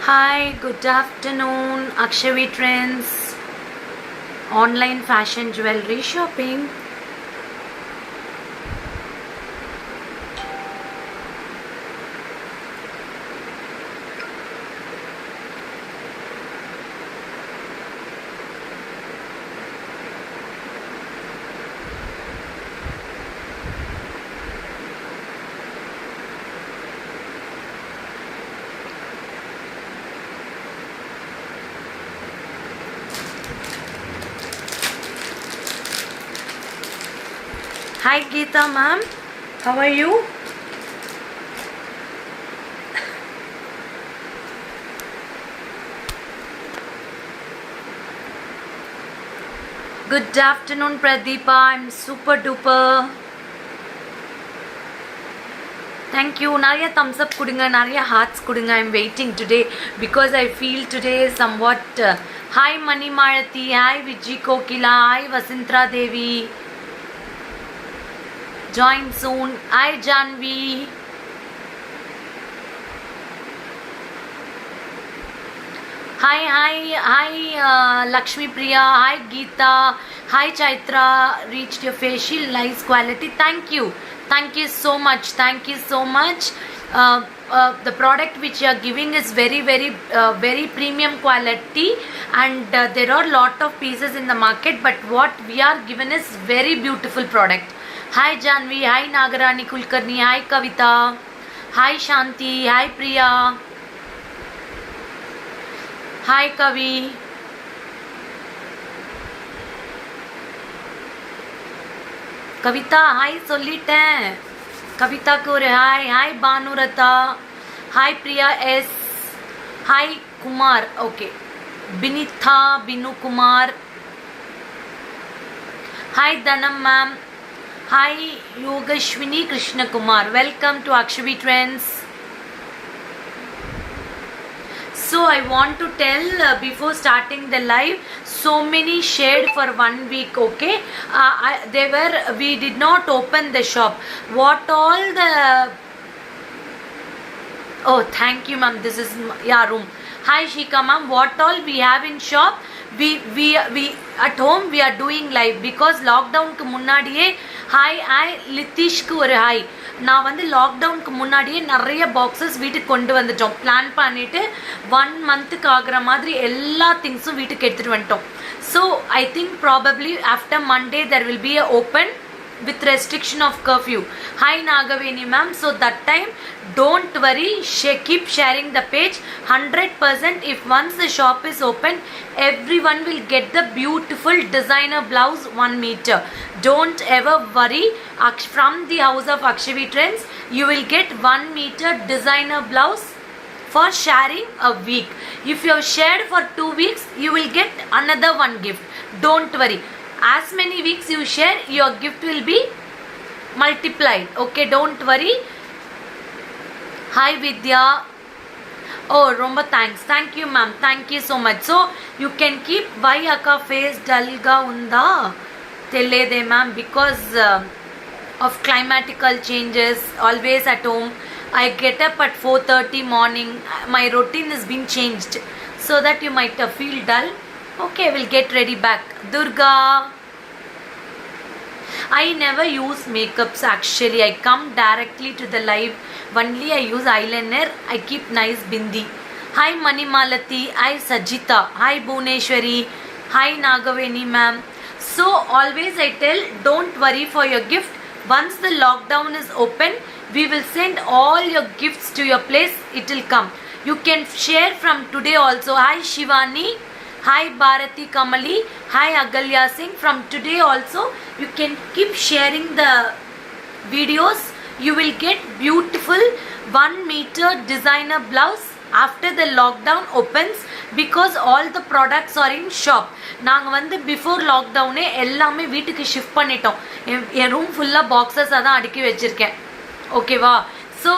Hi, good afternoon, Akshavi Trends, online fashion jewelry shopping. Hi Geeta ma'am, how are you? Good afternoon Pradeepa, I'm super duper. Thank you. Nariya thumbs up kudunga, nariya hearts kudunga. I'm waiting today because I feel today somewhat. Hi Mani Malati, hi Vijay Kokila, hi Vasintra Devi. Join soon. Hi Janvi. Hi, Lakshmi Priya. Hi, Geeta. Hi, Chaitra. Reached your facial nice quality. Thank you. Thank you so much. Thank you so much. The product which you are giving is very premium quality, and there are lot of pieces in the market. But what we are given is very beautiful product. Hi, Janvi. Hi, Nagarani Kulkarni. Hi, Kavita. Hi, Shanti. Hi, Priya. Hi Kavi. Kavitha hi சொல்லிட்டேன். கவிதாக்கு ஒரு hi. Hi Bhanuratha. Hi Priya S. Hi Kumar. Okay. Binitha Binu Kumar. Hi Dhanam ma'am. Hi Yogaswini Krishnakumar. Welcome to Akshavi trends. So I want to tell before starting the live, so many shared for 1 week. Okay, we did not open the shop. What all the oh thank you ma'am, this is room. Hi Shika ma'am, what all we have in shop, we at home we are doing live because lockdown க்கு முன்னாடியே hi லித்திஷ்க்கு ஒரு hi. நான் வந்து லாக்டவுனுக்கு முன்னாடியே நிறைய boxes வீட்டுக்கு கொண்டு வந்துட்டோம். பிளான் பண்ணிவிட்டு 1 மந்த்துக்கு ஆகிற மாதிரி எல்லா திங்ஸும் வீட்டுக்கு எடுத்துகிட்டு வந்துட்டோம். So I think probably after Monday there will be a open with restriction of curfew. Hi Nagaveni ma'am, so that time don't worry, keep sharing the page. 100% if once the shop is open, everyone will get the beautiful designer blouse 1 meter. Don't ever worry, from the house of Akshavi Trends you will get 1 meter designer blouse for sharing a week. If you have shared for 2 weeks, you will get another one gift. Don't worry, as many weeks you share, your gift will be multiplied. Okay, don't worry. Hi Vidya. Oh, romba thanks. Thank you ma'am, thank you so much. So you can keep why akka face dull ga unda telede ma'am, because of climatical changes, always at home. I get up at 4:30 morning. My routine is being changed so that you might feel dull. Okay, we'll get ready back. Durga. I never use makeups actually. I come directly to the live. Only I use eyeliner. I keep nice bindi. Hi Mani Malati. Hi Sajita. Hi Bhuneshwari. Hi Nagaveni ma'am. So always I tell, don't worry for your gift. Once the lockdown is open, we will send all your gifts to your place. It will come. You can share from today also. Hi Shivani. Hi Bharati Kamali. Hi Agalya Singh. From today also you can keep sharing the videos. You will get beautiful 1 meter designer blouse after the lockdown opens, because all the products are in shop. நாங்கள் வந்து before லாக்டவுனே எல்லாமே வீட்டுக்கு shift பண்ணிட்டோம். என் room ஃபுல்லாக பாக்ஸஸாக தான் அடுக்கி வச்சுருக்கேன். ஓகேவா? So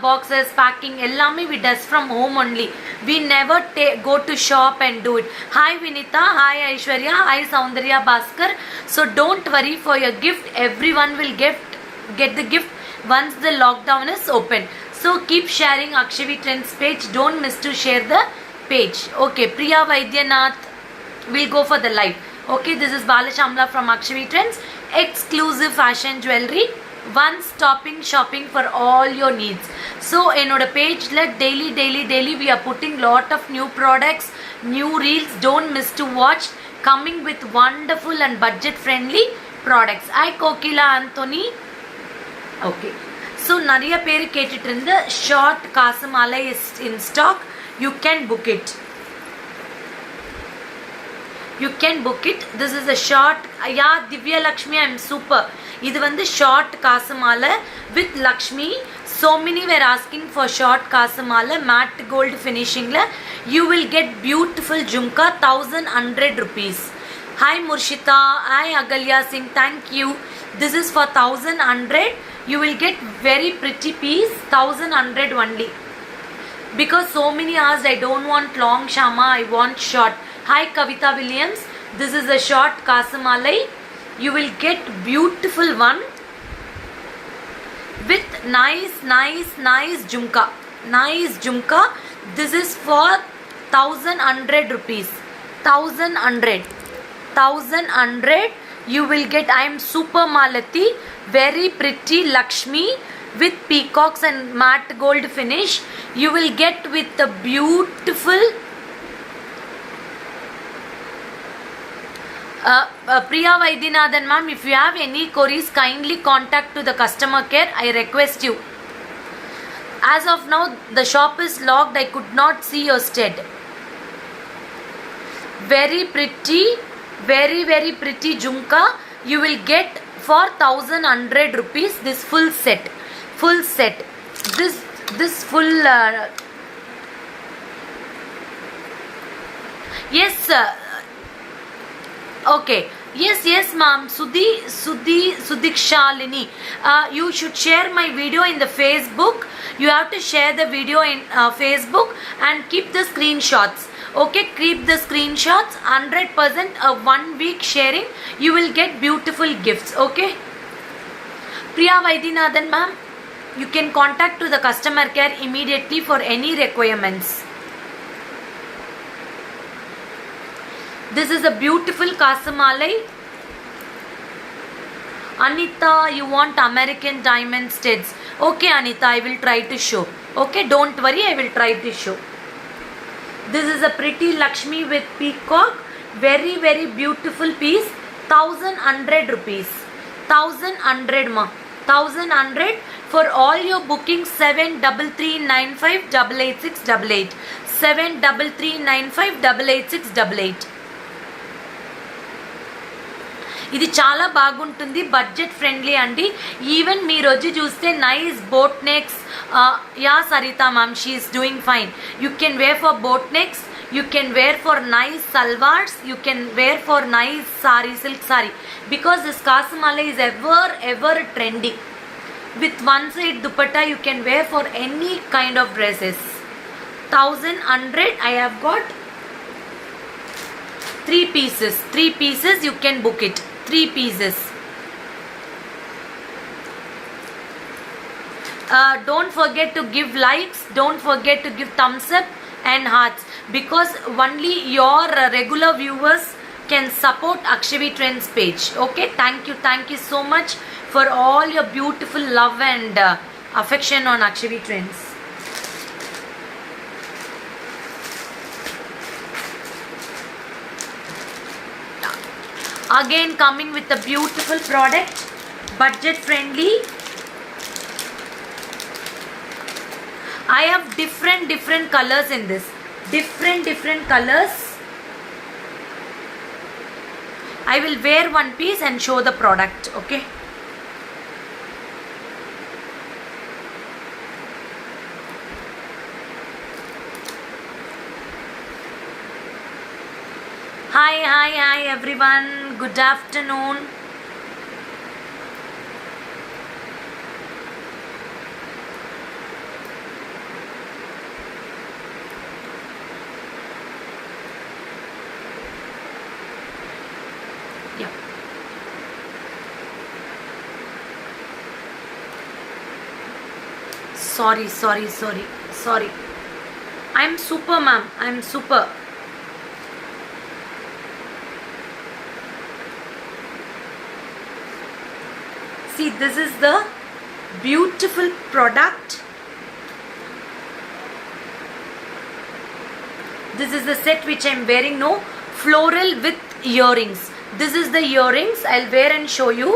boxes, packing, ellame we does from home only. We never go to shop and do it. Hi Vinita, hi Aishwarya, hi Soundarya Bhaskar. So don't worry for your gift. Everyone will get the gift once the lockdown is open. So So keep sharing Akshavi Trends page. Don't miss to share the page. Okay, Priya Vaidyanath will go for the live. Okay, this is Balashamla from Akshavi Trends. Exclusive fashion jewelry. One stopping shopping for all your needs. So in our page, daily we are putting lot of new products, new reels. Don't miss to watch. Coming with wonderful and budget friendly products. Hi Kokila Anthony. Okay. So Nariya Peri Ketitrinda short Kasamala is in stock. You can book it. You can book it. This is a short. Yeah, Divya Lakshmi, I'm super. This is a short Kasamala with Lakshmi. So many were asking for short Kasamala, matte gold finishing. You will get beautiful Jhumka, 1,100 rupees. Hi Murshita, hi Agalya Singh, thank you. This is for 1,100. You will get very pretty piece, 1,100 only. Because so many asked, I don't want long Shama, I want short. Hi Kavita Williams, this is a short Kasamalai. You will get beautiful one with nice Jhumka. Nice Jhumka. This is for 1,100 rupees. 1,100. You will get, I am super Malati, very pretty Lakshmi with peacocks and matte gold finish. You will get with the beautiful Priya Vaidyanathan ma'am, if you have any queries, kindly contact to the customer care. I request you. As of now, the shop is locked. I could not see your stead. Very pretty Jhumka. You will get for 1,100 rupees. This full set. This full. Yes, sir. Okay. Yes, ma'am. Sudikshalini. You should share my video in the Facebook. You have to share the video in Facebook and keep the screenshots. Okay, keep the screenshots. 100% 1 week sharing. You will get beautiful gifts. Okay. Priya Vaidyanathan ma'am, you can contact to the customer care immediately for any requirements. This is a beautiful Kasamalai. Anita, you want American diamond studs. Okay, Anita, I will try to show. Okay, don't worry, I will try to show. This is a pretty Lakshmi with peacock. Very beautiful piece. 1,100 rupees. 1,100 ma. 1,100 for all your bookings. 73395 88688. 73395 88688. ఇది చాలా బాగుంటుంది, budget friendly అండి. Even మీరు వచ్చి చూస్తే nice boat necks. Yeah Saritha ma'am, she is doing fine. You can wear for boat necks, you can wear for nice salwars, you can wear for nice sari, silk sari. Because this kasamala is ever trending. With one side dupatta you can wear for any kind of dresses. 1,100. I have got 3 pieces. 3 pieces you can book it. 3 pieces. Don't forget to give likes. Don't forget to give thumbs up and hearts, because only your regular viewers can support Akshavi Trends page. Okay, thank you so much for all your beautiful love and affection on Akshavi Trends. Again coming with a beautiful product, budget friendly. I have different colors in this. Different colors. I will wear one piece and show the product. Okay. Hi everyone. Good afternoon. Yeah. sorry. I'm super, ma'am. I'm super. See, this is the beautiful product. This is the set which I'm wearing now. Floral with earrings. This is the earrings. I'll wear and show you.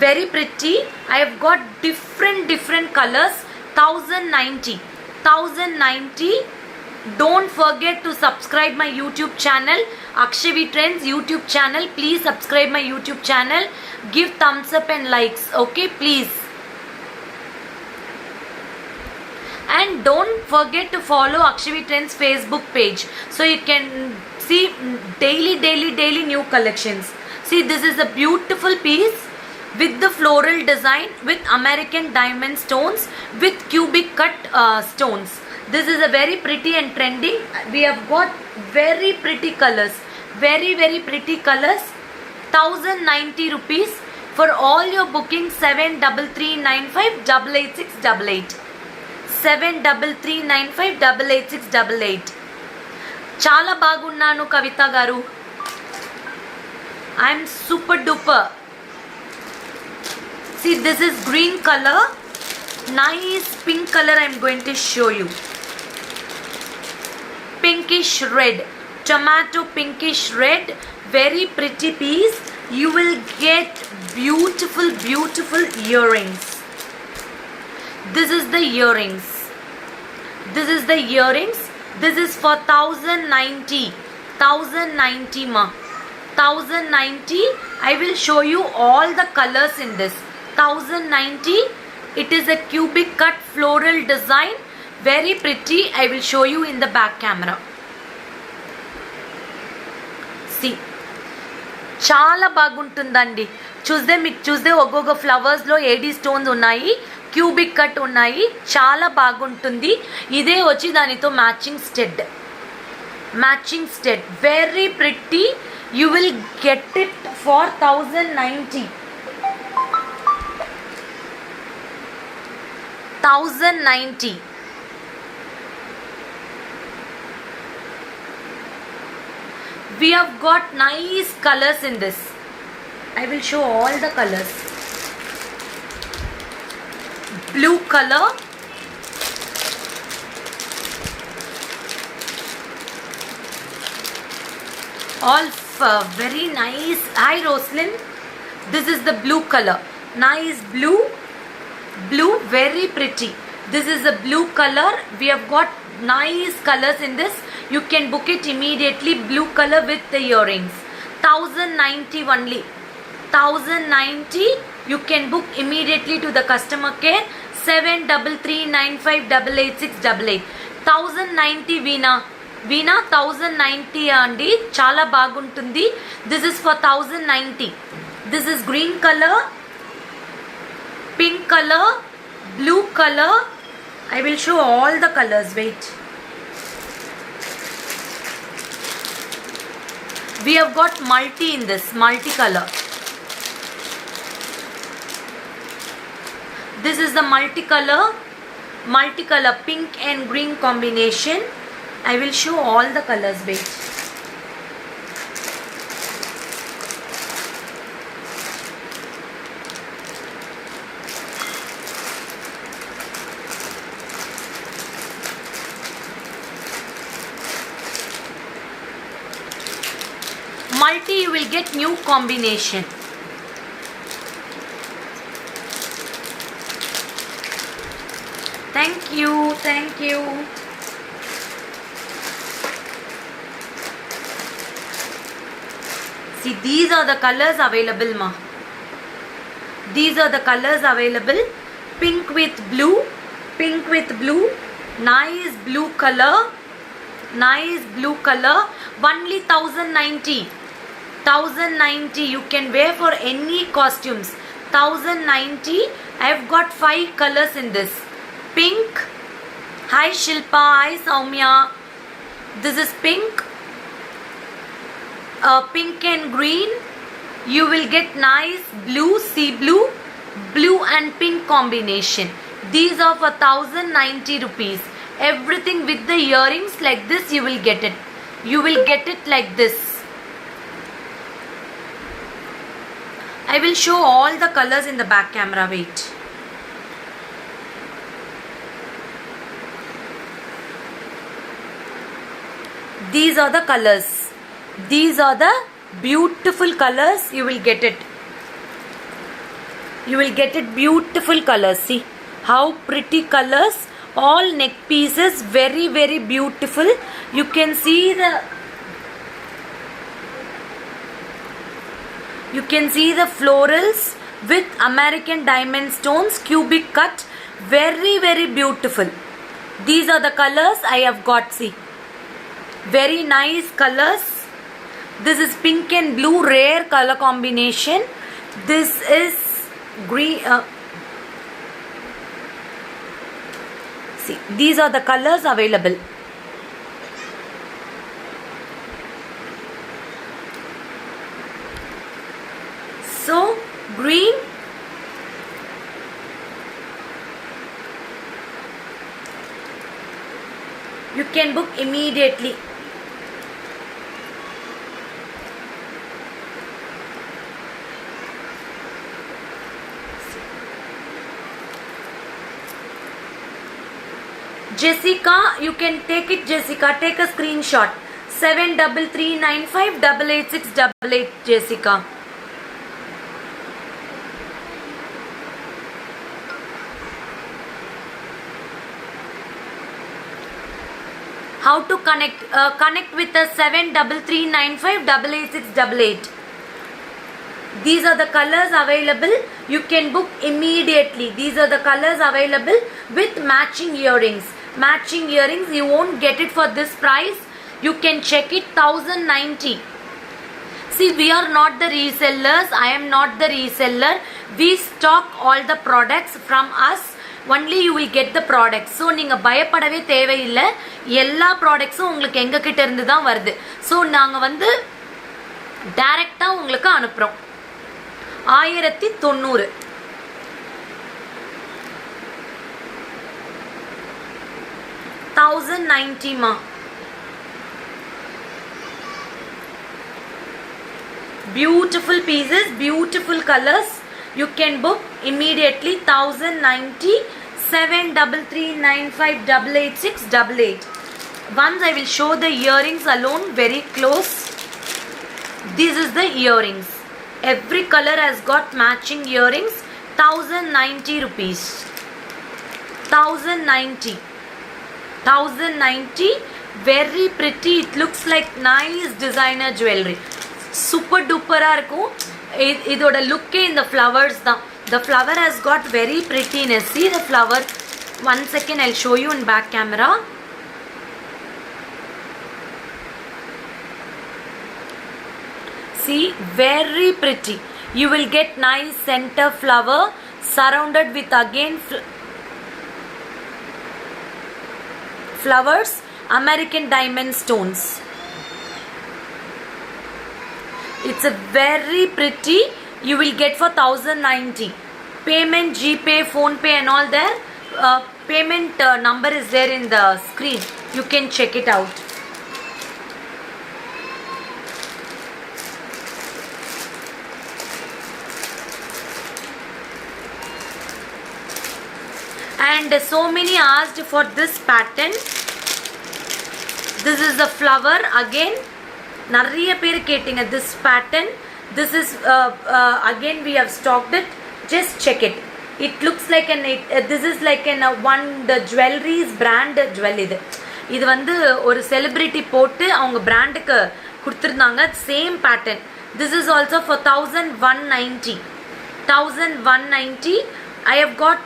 Very pretty. I have got different colors. 1090. Don't forget to subscribe my YouTube channel, Akshavi Trends YouTube channel. Please subscribe my YouTube channel. Give thumbs up and likes. Okay, please. And don't forget to follow Akshavi Trends Facebook page, so you can see daily new collections. See, this is a beautiful piece with the floral design with American diamond stones with cubic cut stones. This is a very pretty and trending. We have got very pretty colors. Very pretty colors. 1090 rupees. For all your bookings, 7339588688. 7339588688. Chala bagunnanu Kavita garu. I am super duper. See, this is green color. Nice pink color I am going to show you. Pinkish red. Tomato pinkish red. Very pretty piece. You will get beautiful earrings. This is the earrings. This is the earrings. This is for 1090. 1090 ma. 1090. I will show you all the colors in this. 1090. It is a cubic cut floral design. Very pretty. I will show you in the back camera. See. చాలా బాగుంటుందండి. చూస్తే ఒక్కొక్క ఫ్లవర్స్లో AD stones ఉన్నాయి, cubic cut ఉన్నాయి. చాలా బాగుంటుంది. ఇదే వచ్చి దానితో matching stud. Very pretty. You will get it for 1090. 1090. We have got nice colors in this. I will show all the colors. Blue color. All very nice. Hi Roslyn. This is the blue color. Nice blue. Very pretty. This is a blue color. We have got nice colors in this. You can book it immediately. Blue color with the earrings. 1090 only. 1090. You can book immediately to the customer care. 7339588688. 1090 Veena 1090 andi. Chala baguntundi. This is for 1090. This is green color, pink color, blue color. I will show all the colors. Wait. We have got multi in this, multicolor. This is the multicolor pink and green combination. I will show all the colors. Wait. Multi, you will get new combination. Thank you. See, these are the colors available ma. These are the colors available. Pink with blue. Nice blue color. Only 1090. 1090. You can wear for any costumes. 1090. I have got 5 colors in this. Pink. Hi Shilpa. Hi Soumya. This is pink. Pink and green. You will get nice blue, sea blue and pink combination. These are for 1090 rupees. Everything with the earrings like this, you will get it. You will get it like this. I will show all the colors in the back camera. Wait. These are the colors. These are the beautiful colors. You will get it. You will get it beautiful colors. See how pretty colors. All neck pieces. Very, very beautiful. You can see the florals with American diamond stones, cubic cut. Very, very beautiful. These are the colors I have got. See. Very nice colors. This is pink and blue, rare color combination. This is green. See, these are the colors available. So, green, you can book immediately. Jessica, you can take it, Jessica. Take a screenshot. 7339588688, Jessica. How to connect? Connect with the 7339588688. These are the colors available. You can book immediately. These are the colors available with matching earrings. Matching earrings, you won't get it for this price. You can check it, 1090. See, we are not the resellers. I am not the reseller. We stock all the products from us. Only you will get the products. So நீங்க பயப்படவே தேவையில்லை. எல்லா ப்ராடக்ட்ஸும் உங்களுக்கு எங்க கிட்ட இருந்து தான் வருது. So நாங்க வந்து டைரக்டா உங்களுக்கு அனுப்புறோம். 1090. $1090 ma. Beautiful pieces, beautiful colors. You can book immediately. 1090. 7339588688. Once I will show the earrings alone very close. This is the earrings. Every color has got matching earrings. 1090 rupees. 1090. 1090. Very pretty. It looks like nice designer jewelry. Super duper இருக்கும். இதோட லுக்கே இந்த flowers தான். The flower has got very prettiness. See the flower. One second, I'll show you in back camera. See, very pretty. You will get nice center flower surrounded with again flowers, American diamond stones. It's a very pretty. You will get for 1090. Payment, GPay, Phone Pay and all there. Payment number is there in the screen. You can check it out. And so many asked for this pattern. This is the flower again. நிறைய பேர் கேட்டிங்க this pattern. This is again we have stocked it. Just check it. It looks like an this is like an one the jewelries brand jewel இது. இது வந்து ஒரு celebrity போட்டு அவங்க பிராண்டுக்கு கொடுத்திருந்தாங்க same pattern. This is also for 1190. 1190. I have got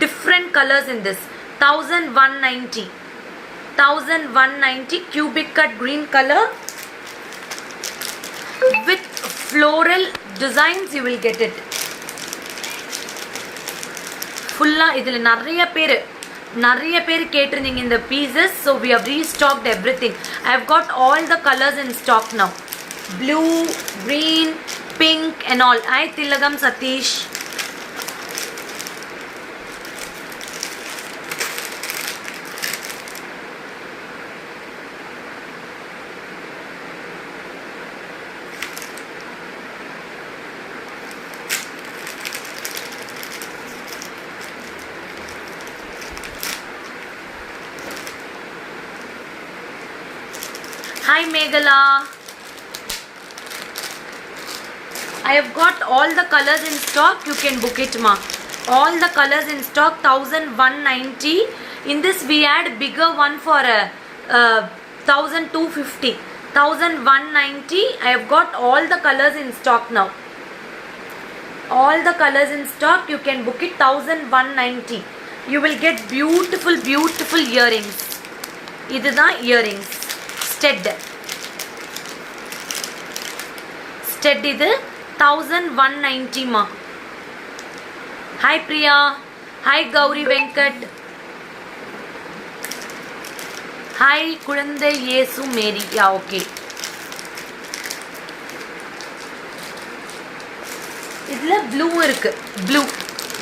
different colors in this. 1190. 1190 cubic cut green color with floral designs. You will get it. ஃபுல்லா இதில் நிறைய பேர் கேட்டிருந்தீங்க இந்த pieces. So we have restocked everything. I have got all the colors in stock now. Blue, green, pink and all. Hi Tilagam Satish. Hi Meghala. I have got all the colors in stock. You can book it, ma. All the colors in stock. 1190. In this we had bigger one for 1250. 1190. I have got all the colors in stock now. All the colors in stock. You can book it. 1190. You will get beautiful, beautiful earrings. Idudha earrings. Stud. Stud idu 1190 ma. Hi Priya. Hi Gauri Venkat. Hi Kulande Yesu Mary. Yeah, okay. Idla blue irukku.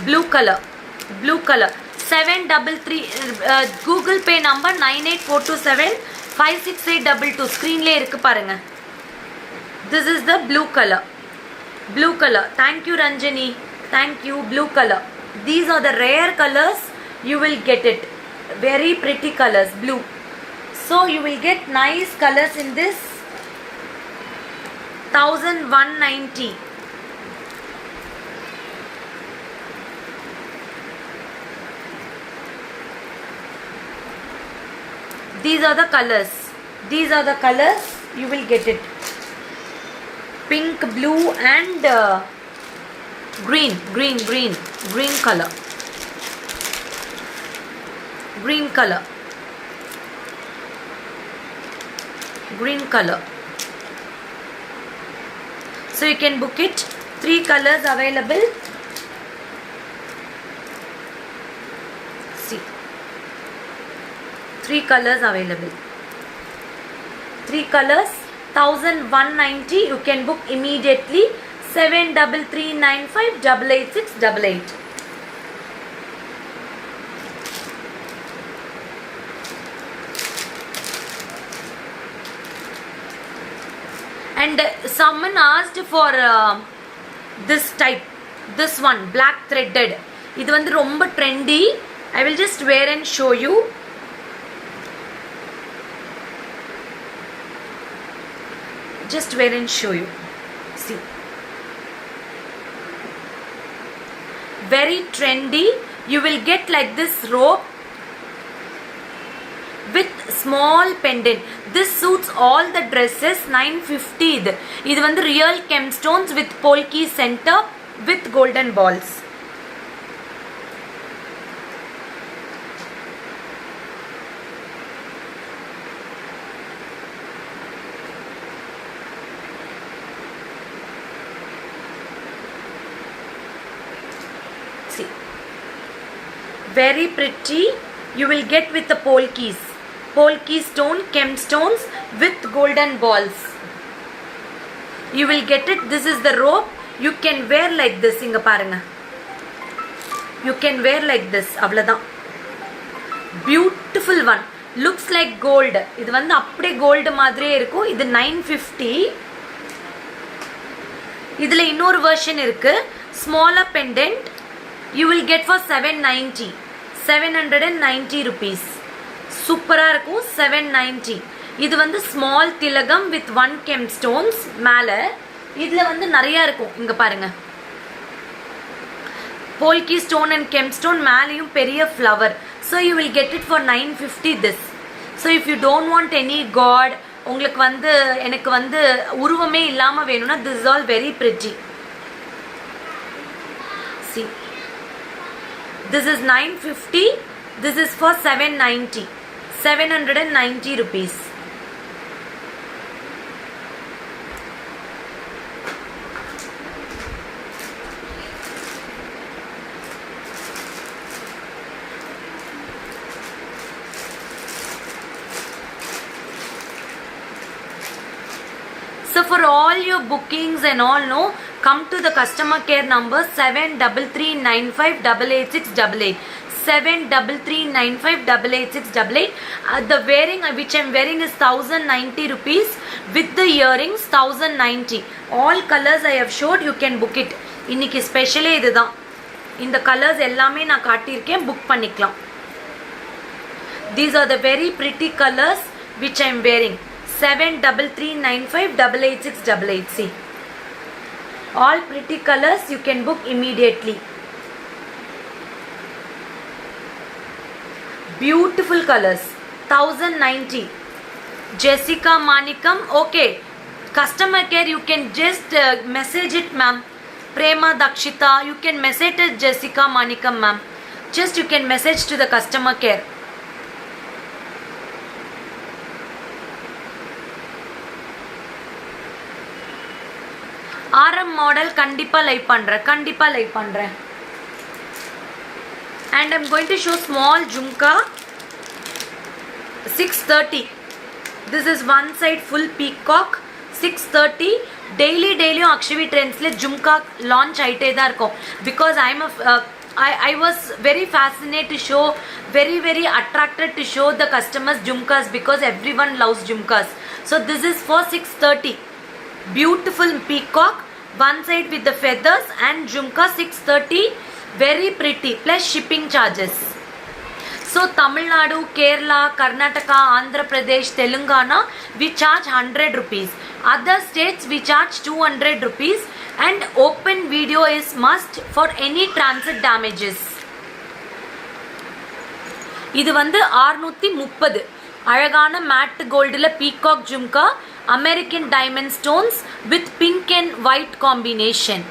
Blue color. 733 Google Pay number 984275682 screen la irukku parunga. This is the blue color. Thank you Ranjani. Thank you. Blue color. These are the rare colors. You will get it. Very pretty colors. Blue. So you will get nice colors in this. 1190. These are the colors. You will get it. Pink, blue and green color. So you can book it. 3 colors available. See, 3 colors available. 3 colors. 1190. You can book immediately. 7339588688. And someone asked for this type. This one, black threaded. This one is very trendy. I will just wear and show you. See, very trendy. You will get like this rope with small pendant. This suits all the dresses. 950. This is real gemstones with polki center with golden balls. See, very pretty. You will get with the polki stone, gemstones with golden balls. You will get it. This is the rope. You can wear like this. Inga parunga. You can wear like this. Avladhan. Beautiful one. Looks like gold. Idu vandu appade gold madre irukku. Idu 950. Idhula innor version irukku. Smaller pendant. You will get for 790. 790 rupees. Supera irukku. 790. இது வந்து small திலகம் with 1 gemstones மேலே. இதில் வந்து நிறையா இருக்கும். இங்கே பாருங்க, polki stone and gemstone, மேலேயும் பெரிய flower. So you will get it for 950 this. So if you don't want any god, உங்களுக்கு வந்து எனக்கு வந்து உருவமே இல்லாமல் வேணும்னா this is all very pretty. See, this is 950. This is for 790. 790 rupees. So for all your bookings and all, no, come to the customer care number 7339588688. 7339588688. The wearing which I am wearing is 1090 rupees. With the earrings 1090. All colors I have showed. You can book it. இன்னைக்கு ஸ்பெஷலே இதுதான். இந்த colours எல்லாமே நான் காட்டியிருக்கேன், book பண்ணிக்கலாம். These are the very pretty colors which I am wearing. 7339588688. See, all pretty colors, you can book immediately. Beautiful colors. 1090. Jessica Manikam. Okay, customer care, you can just message it, ma'am. Prema Dakshita, you can message it Jessica Manikam, ma'am. Just you can message to the customer care. RM model kandipa live பண்றேன். And I'm going to show small jhumka. 630. This is one side full peacock. 630. Daily Akshvi Trends le jhumka launch aite da irukom. Because I was very fascinated to show, very attracted to show the customers jhumkas because everyone loves jhumkas. So this is for 630. Beautiful peacock, one side with the feathers and jhumka 630. Very pretty, plus shipping charges. So Tamil Nadu, Kerala, Karnataka, Andhra Pradesh, Telangana, we charge 100 rupees. Other states we charge 200 rupees, and open video is must for any transit damages. இது வந்து 630. அழகான matte கோல்டில் peacock jhumka, American diamond stones with pink and white combination.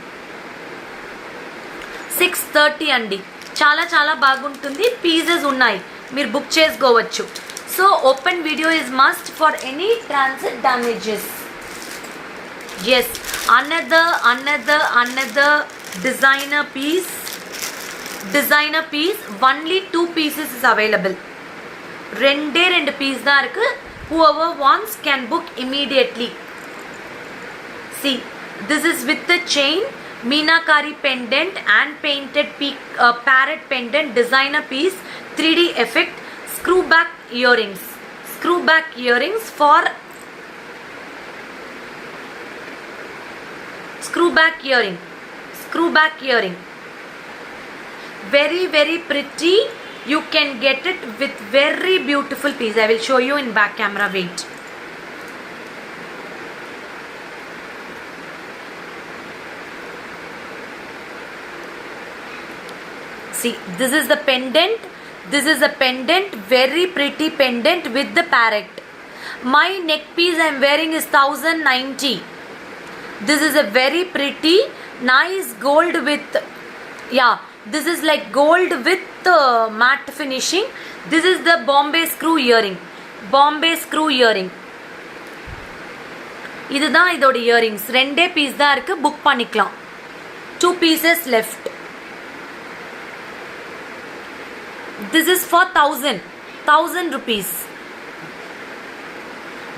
630 అండి. చాలా బాగుంటుంది. Pieces ఉన్నాయి, మీరు book చేసుకోవచ్చు. So open video is must for any transit damages. Yes, another designer piece. Only 2 pieces is available. ரெண்டு பீஸ் தான் இருக்கு. Whoever wants can book immediately. See, this is with the chain, Meenakari pendant and painted parrot pendant, designer piece, 3D effect, screw back earrings for screw back earring. Very pretty. You can get it with very beautiful piece. I will show you in back camera. Wait. See, this is the pendant. Very pretty pendant with the parrot. My neck piece I am wearing is 1090. This is a very pretty, nice gold with, this is like gold with matte finishing. This is the Bombay screw earring. இதுதான் இதோட earrings. ரெண்டே piece தான் இருக்கு, book பண்ணிக்கலாம். 2 pieces left. This is for 1000 rupees.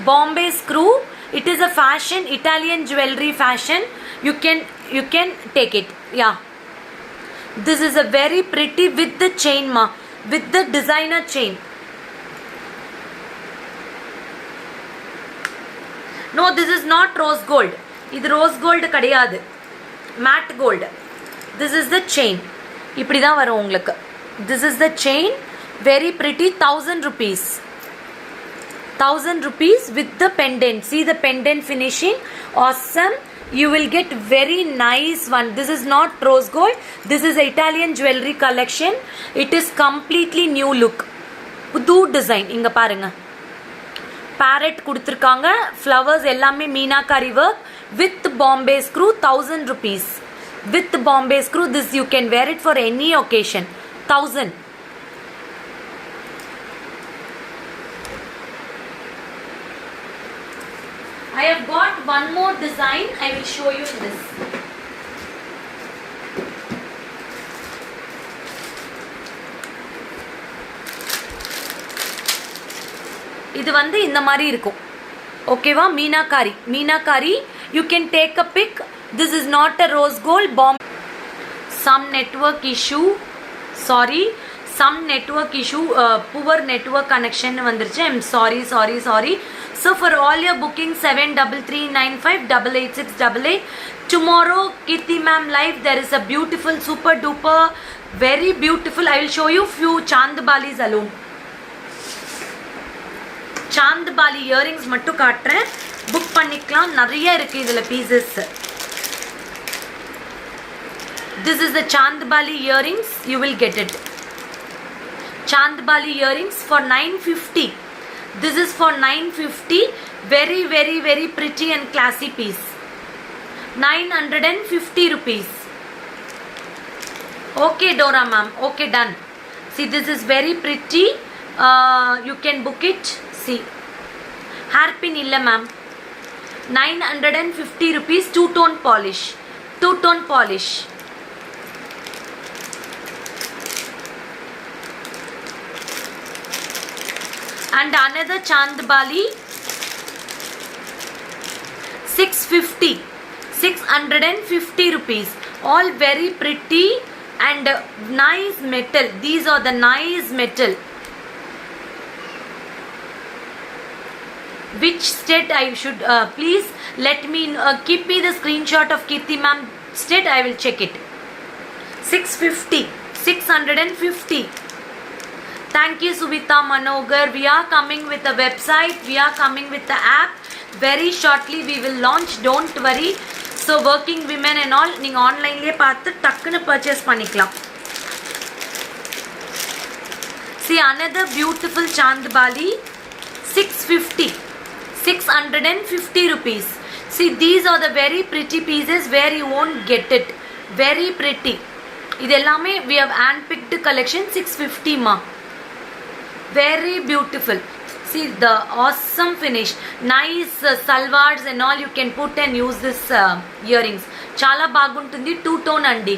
Bombay screw. It is a fashion, Italian jewelry fashion. You can take it. Yeah. This is a very pretty with the chain, with the designer chain. No, this is not rose gold. இது rose gold கிடையாது, matte gold. This is the chain. இப்படி தான் வரும் உங்களுக்கு. This is the chain, very pretty. 1000 rupees. 1000 rupees with the pendant. See the pendant finishing, awesome. You will get very nice one. This is not rose gold. This is Italian jewelry collection. It is completely new look. புது design. இங்க பாருங்க, parrot கொடுத்திருக்காங்க, flowers எல்லாமே meenakari work with Bombay screw. 1000 rupees with Bombay screw. This you can wear it for any occasion. 1000. I have got one more design. I will show you this. இது வந்து இந்த மாதிரி இருக்கும். ஓகேவா? Meenakari. You can take a pic. This is not a rose gold bomb. Some network issue. Poor network connection வந்துருச்சு. I'm sorry. So for all your bookings, 7339588688. Tomorrow Kirti ma'am live. There is a beautiful, super duper, very beautiful. I will show you few Chandbalis alone. Chandbali earrings மட்டும் காட்டுறேன், book பண்ணிக்கலாம். நிறைய இருக்குது இதில் pieces. This is the Chandbali earrings, you will get it. Chandbali earrings for 950. This is for 950. Very very very pretty and classy piece. 950 rupees. Okay Dora ma'am, okay done. See, this is very pretty. You can book it. See, hairpin illa ma'am. 950 rupees, two tone polish. Two tone polish. And another Chandbali 650, 650 rupees. All very pretty and nice metal. These are the nice metal. Which state I should please let me keep me the screenshot of Kirti ma'am state. I will check it. 650, 650. Thank you Suvita Manogar. We are coming with a website, we are coming with the app. Very shortly we will launch, don't worry. So working women and all, நீங்க ஆன்லைன்லயே பார்த்து டக்குன்னு purchase பண்ணிக்கலாம். See, another beautiful Chandbali 650, 650 rupees. See, these are the very pretty pieces where you won't get it. Very pretty. இது எல்லாமே we have handpicked collection. 650 ma. Very beautiful. See the awesome finish. Nice salwars and all you can put and use this earrings. Chala baguntundi, two tone andi.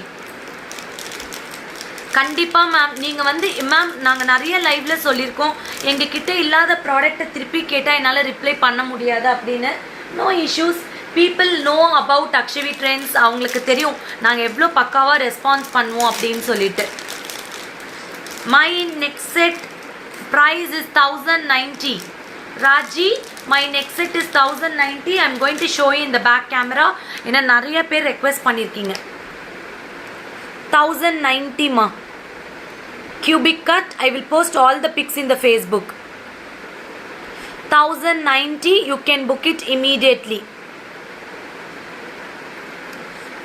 கண்டிப்பா ma'am, நீங்க வந்து ma'am நாங்க நிறைய லைவ்ல சொல்லியிருக்கோம், எங்க கிட்ட இல்லாத ப்ராடக்ட்டை திருப்பி கேட்டா என்னால ரிப்ளை பண்ண முடியாது அப்படின்னு. No issues. People know about Akshavi trends. அவங்களுக்கு தெரியும் நாங்க எவ்வளோ பக்காவா ரெஸ்பான்ஸ் பண்ணுவோம் அப்படின்னு சொல்லிட்டு. My next set price is 1090. Raji, my next set is 1090. I am going to show you in the back camera. என்ன நிறைய பேர் request பண்ணிருக்கீங்க. 1090 ma. Cubic cut. I will post all the pics in the Facebook. 1090. You can book it immediately.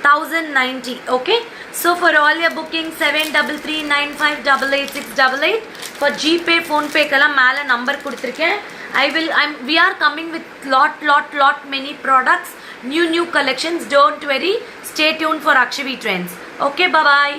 1090. Okay. So for all your bookings 7339588688. For GPay, PhonePe கெல்லாம் மேலே number கொடுத்துருக்கேன். We are coming with lot many products, new collections. Don't worry. Stay tuned for Akshavi Trends. Okay, bye bye.